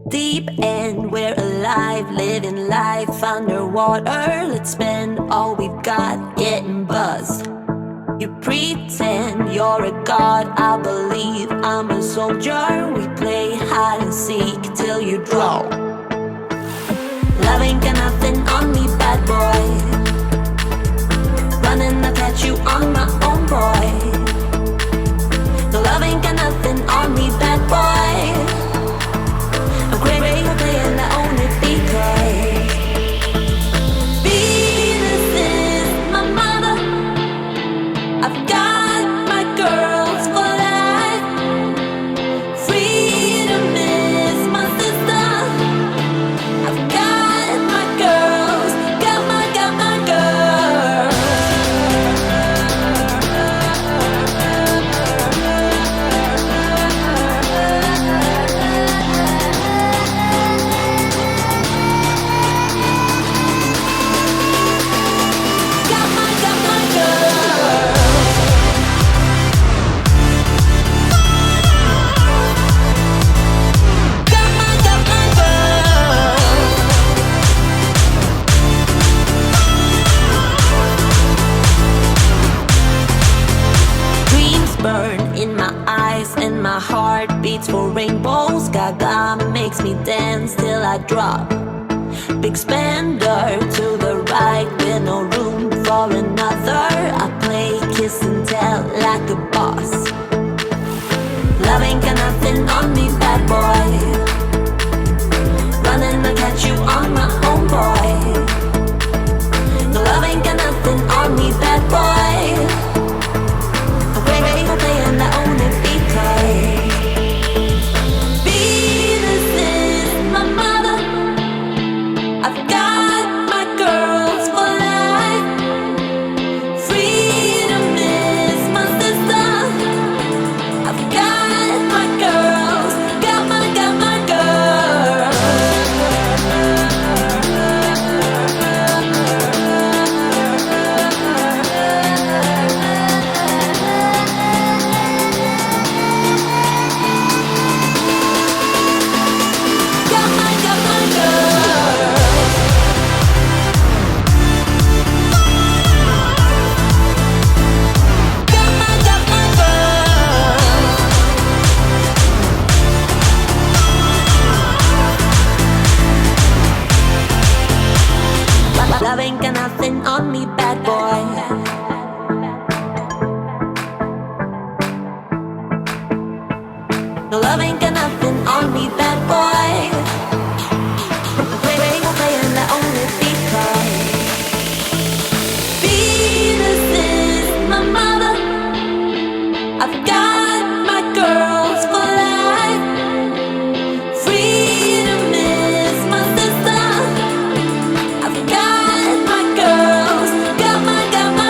Deep end, we're alive, living life underwater. Let's spend all we've got getting buzzed. You pretend you're a god, I believe I'm a soldier. We play hide and seek till you drop. Love ain't got nothing on me, bad boy. Running, I catch you on my own, boy. No, love ain't got nothing on me, bad boy. I'm crazy for playing, I own it because Venus is my mother. I've got my girls for life. Freedom is my sister. I've got my girls, got my girls. Got my girls. Got my girls. Dreams burn in my eyes and my heart beats for rainbows. Gaga makes me dance till I drop. Big spender to the right with no room for another. I play kiss and tell like a boss. Love ain't got nothing on me, bad boy. Running, I catch you on my own, boy. No, love ain't got nothing on me, bad boy. I'm crazy for playing, I own it because Venus is my mother. I've got my girls for life. Freedom is my sister. I've got my girls, got my girls. Got my girls. Got my girls. Love ain't got nothing on me, bad boy. No, love ain't got nothing on me, bad boy. Play, and I own it because Venus is my mother. I've got my girls for life. Freedom is my sister. I've got my girls, got my girls.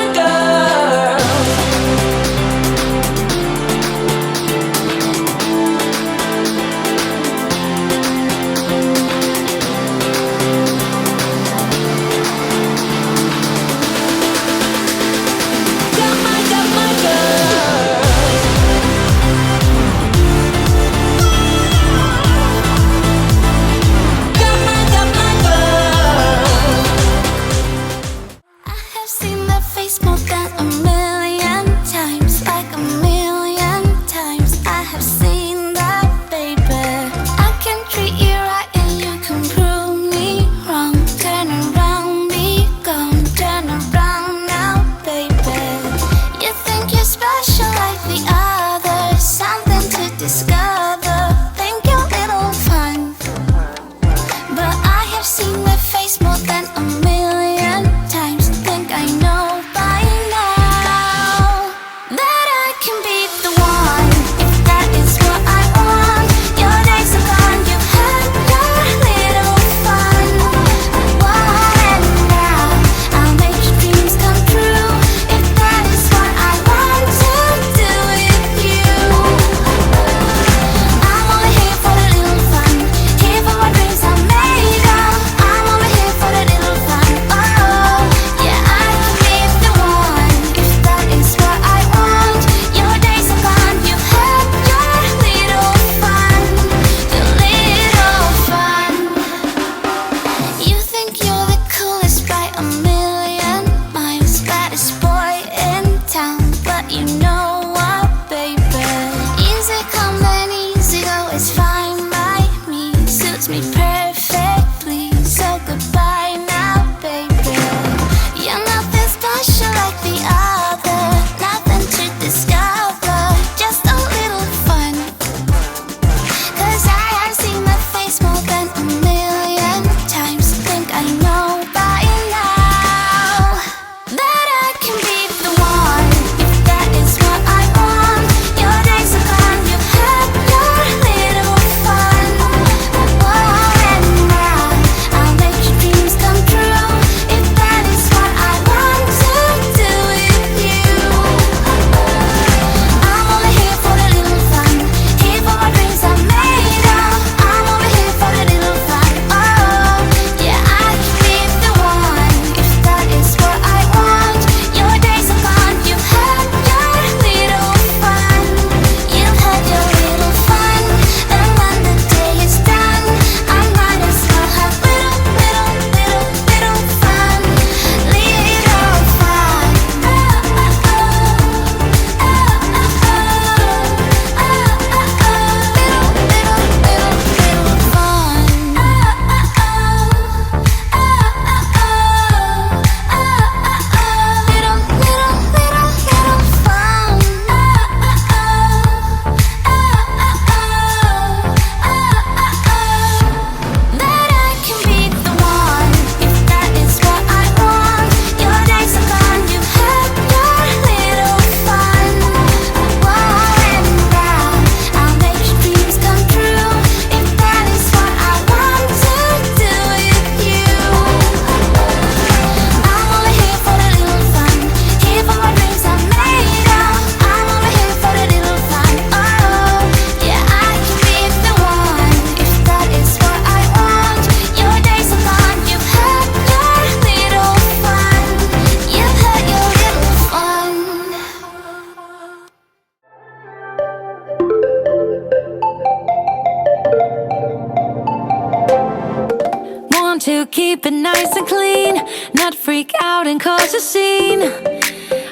to keep it nice and clean, not freak out and cause a scene.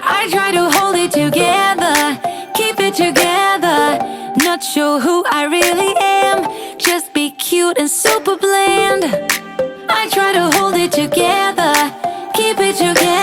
I try to hold it together, keep it together, not sure who I really am, just be cute and super bland. I try to hold it together, keep it together.